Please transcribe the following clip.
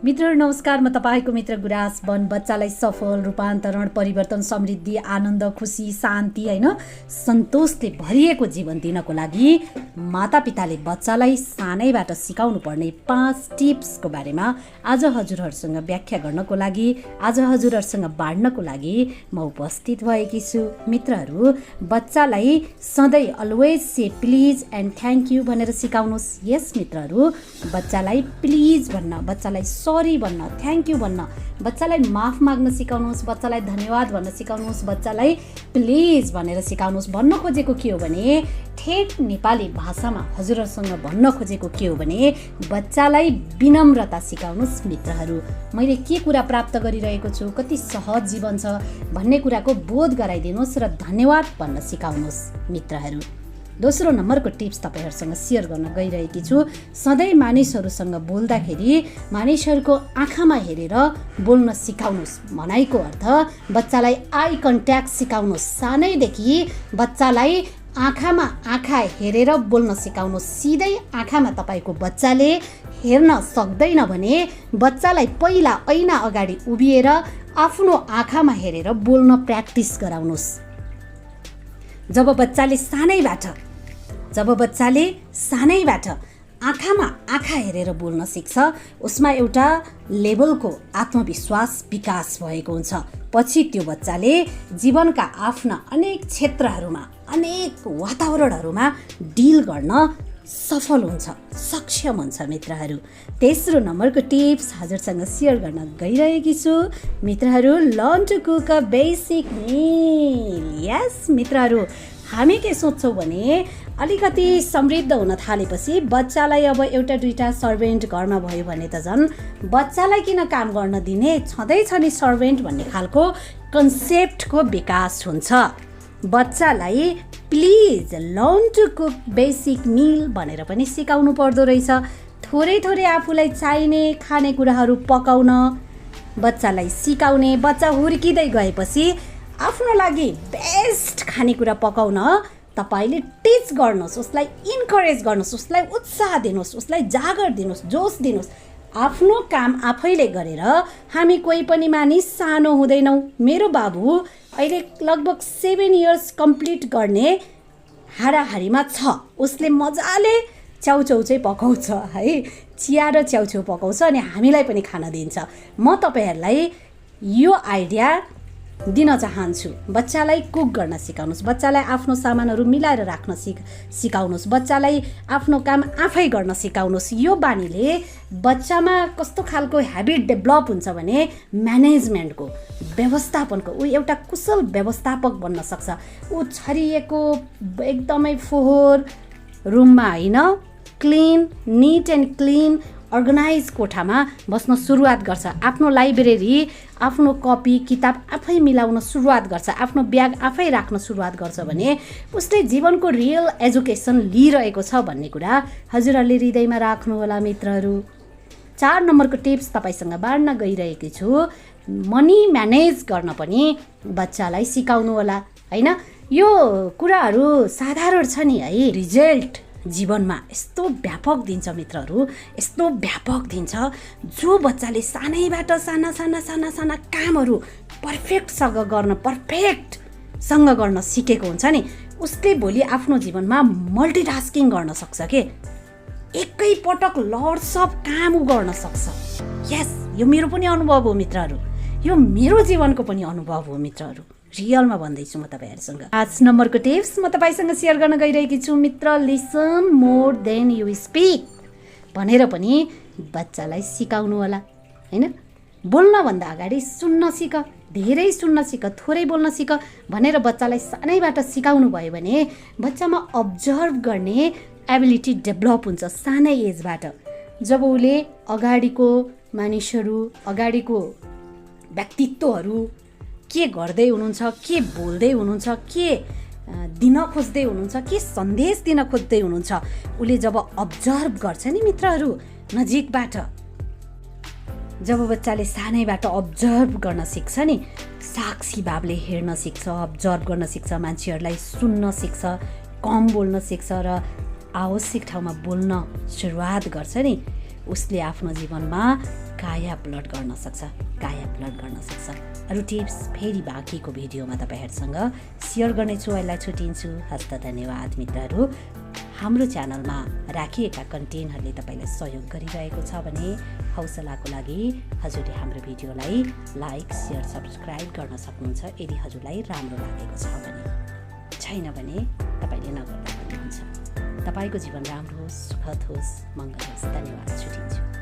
मित्रहरू नमस्कार, म तपाईको मित्र गुरास बन। बच्चालाई सफल, रूपान्तरण, परिवर्तन, समृद्धि, आनन्द, खुसी, शान्ति हैन सन्तोषले भरिएको जीवन दिनको लागि मातापिताले बच्चालाई सानैबाट सिकाउनु पर्ने 5 टिप्सको बारेमा आज हजुरहरूसँग व्याख्या गर्नको लागि, आज हजुरहरूसँग बाँड्नको लागि म उपस्थित भएकी छु। मित्रहरू, बच्चालाई सधैँ always say please and thank you भनेर सिकाउनुहोस्। यस मित्रहरू, बच्चालाई प्लिज भन्न, बच्चालाई सरी भन्न, थ्याङ्क यू भन्न, बच्चालाई माफ माग्न सिकाउनुहोस्, बच्चालाई धन्यवाद भन्न सिकाउनुहोस्, बच्चालाई प्लिज भनेर सिकाउनुहोस्। भन्न खोजेको के हो भने, ठेट नेपाली भाषामा हजुरहरूसँग भन्न खोजेको के हो भने, बच्चालाई विनम्रता सिकाउनुहोस्। मित्रहरू, मैले के कुरा प्राप्त गरिरहेको छु, कति सहज जीवन छ भन्ने कुराको बोध गराइदिनुहोस् र धन्यवाद भन्न सिकाउनुहोस्। मित्रहरू, दोस्रो नम्बरको टिप्स तपाईहरुसँग सेयर गर्न गइरहेकी छु। सधैँ मानिसहरूसँग बोल्दाखेरि मानिसहरूको आँखामा हेरेर बोल्न सिकाउनुहोस्। भनाइको अर्थ बच्चालाई आई कन्ट्याक्ट सिकाउनुहोस्। सानैदेखि बच्चालाई आँखामा आँखा हेरेर बोल्न सिकाउनुहोस्। सिधै आँखामा तपाईको बच्चाले हेर्न सक्दैन भने बच्चालाई पहिला ऐना अगाडि उभिएर आफ्नो आँखामा हेरेर बोल्न प्र्याक्टिस गराउनुहोस्। जब बच्चाले सानैबाट आँखामा आँखा हेरेर बोल्न सिक्छ, उसमा एउटा लेभलको आत्मविश्वास विकास भएको हुन्छ। पछि त्यो बच्चाले जीवनका आफ्ना अनेक क्षेत्रहरूमा, अनेक वातावरणहरूमा डिल गर्न सफल हुन्छ, सक्षम हुन्छ। मित्रहरू, तेस्रो नम्बरको टिप्स हजुरसँग सेयर गर्न गइरहेकी छु। मित्रहरू, learn to cook a basic meal. यस मित्रहरू, हामी के सोच्छौँ भने अलिकति समृद्ध हुन थालेपछि बच्चालाई अब एउटा दुईटा सर्भेन्ट गर्न भयो भने त झन् बच्चालाई किन काम गर्न दिने, छँदैछ नि सर्भेन्ट भन्ने खालको कन्सेप्टको विकास हुन्छ। बच्चालाई please learn to cook basic meal भनेर पनि सिकाउनु पर्दो रहेछ। थोरै थोरै आफूलाई चाहिने खानेकुराहरू पकाउन बच्चालाई सिकाउने। बच्चा हुर्किँदै गएपछि आफ्नो लागि बेस्ट खानेकुरा पकाउन तपाईले टिच गर्नुहोस्, उसलाई इन्करेज गर्नुहोस्, उसलाई उत्साह दिनुहोस्, उसलाई जागर दिनुहोस्, जोस दिनुहोस्। आफ्नो काम आफैले गरेर हामी कोही पनि मानिस सानो हुँदैनौँ। मेरो बाबु अहिले लगभग 7 इयर्स कम्प्लिट गर्ने हाराहारीमा छ। उसले मजाले च्याउच्याउ चाहिँ पकाउँछ है, चिया र च्याउच्याउ पकाउँछ अनि हामीलाई पनि खान दिन्छ। म तपाईहरुलाई यो आइडिया दिन चाहन्छु। बच्चालाई कुक गर्न सिकाउनुहोस्, बच्चालाई आफ्नो सामानहरू मिलाएर राख्न सिकाउनुहोस्, बच्चालाई आफ्नो काम आफै गर्न सिकाउनुहोस्। यो बानीले बच्चामा कस्तो खालको ह्याबिट डेभलप हुन्छ भने म्यानेजमेन्टको, व्यवस्थापनको, ऊ एउटा कुशल व्यवस्थापक बन्न सक्छ। ऊ छरिएको एकदमै फोहोर रुममा होइन, clean, neat and clean organise कोठामा बस्न सुरुवात गर्छ। आफ्नो लाइब्रेरी, आफ्नो कपी किताब आफै मिलाउन सुरुवात गर्छ, आफ्नो ब्याग आफै राख्न सुरुवात गर्छ भने उसले जीवनको रियल एजुकेसन लिइरहेको छ भन्ने कुरा हजुरहरूले हृदयमा राख्नु होला। मित्रहरू, 4 नम्बरको टिप्स तपाईसँग बाँड्न गइरहेकी छु। मनी म्यानेज गर्न पनि बच्चालाई सिकाउनु होला हैन। यो कुराहरू साधारण छ नि है, रिजल्ट जीवनमा यस्तो व्यापक दिन्छ मित्रहरू, यस्तो व्यापक दिन्छ। जो बच्चाले सानैबाट साना कामहरू पर्फेक्टसँग गर्न सिकेको हुन्छ नि, उसले भोलि आफ्नो जीवनमा मल्टिटास्किङ गर्न सक्छ के, एकै पटक लट्स अफ काम गर्न सक्छ। यस, यो मेरो पनि अनुभव हो मित्रहरू, यो मेरो जीवनको पनि अनुभव हो मित्रहरू, रियलमा भन्दैछु म तपाईहरुसँग। 5 नम्बरको टिप्स म तपाईसँग सेयर गर्न गइरहेकी छु। मित्र, listen more than you speak भनेर पनि बच्चालाई सिकाउनु होला हैन। बोल्न भन्दा अगाडि सुन्न सिक, धेरै सुन्न सिक, थोरै बोल्न सिक भनेर बच्चालाई सानैबाट सिकाउनु भयो भने बच्चामा अब्जर्भ गर्ने एबिलिटी डेभलप हुन्छ सानै एजबाट। जब उसले अगाडिको मानिसहरू, अगाडिको व्यक्तित्वहरू के गर्दै हुनुहुन्छ, के बोल्दै हुनुहुन्छ, के दिन खोज्दै हुनुहुन्छ, के सन्देश दिन खोज्दै हुनुहुन्छ, उसले जब अब्जर्भ गर्छ नि मित्रहरू नजिकबाट, जब बच्चाले सानैबाट अब्जर्भ गर्न सिक्छ नि, साक्षी भावले हेर्न सिक्छ, अब्जर्भ गर्न सिक्छ, मान्छेहरूलाई सुन्न सिक्छ, कम बोल्न सिक्छ र आवश्यक ठाउँमा बोल्न सुरुवात गर्छ नि, उसले आफ्नो जीवनमा काया ब्लड गर्न सक्छ। अरू टिप्स फेरि बाँकीको भिडियोमा तपाईँहरूसँग सेयर गर्नेछु। अहिले छुट्टिन्छु। हस्त धन्यवाद मित्रहरू। हाम्रो च्यानलमा राखिएका कन्टेन्टहरूले तपाईँलाई सहयोग गरिरहेको छ भने हौसलाको लागि हजुरले हाम्रो भिडियोलाई लाइक, सेयर, सब्सक्राइब गर्न सक्नुहुन्छ यदि हजुरलाई राम्रो लागेको छ भने। छैन भने तपाईँले नगर्दा पनि हुन्छ। तपाईँको जीवन राम्रो होस्, सुखद होस्, मङ्गल होस्। धन्यवाद। छुट्टिन्छु।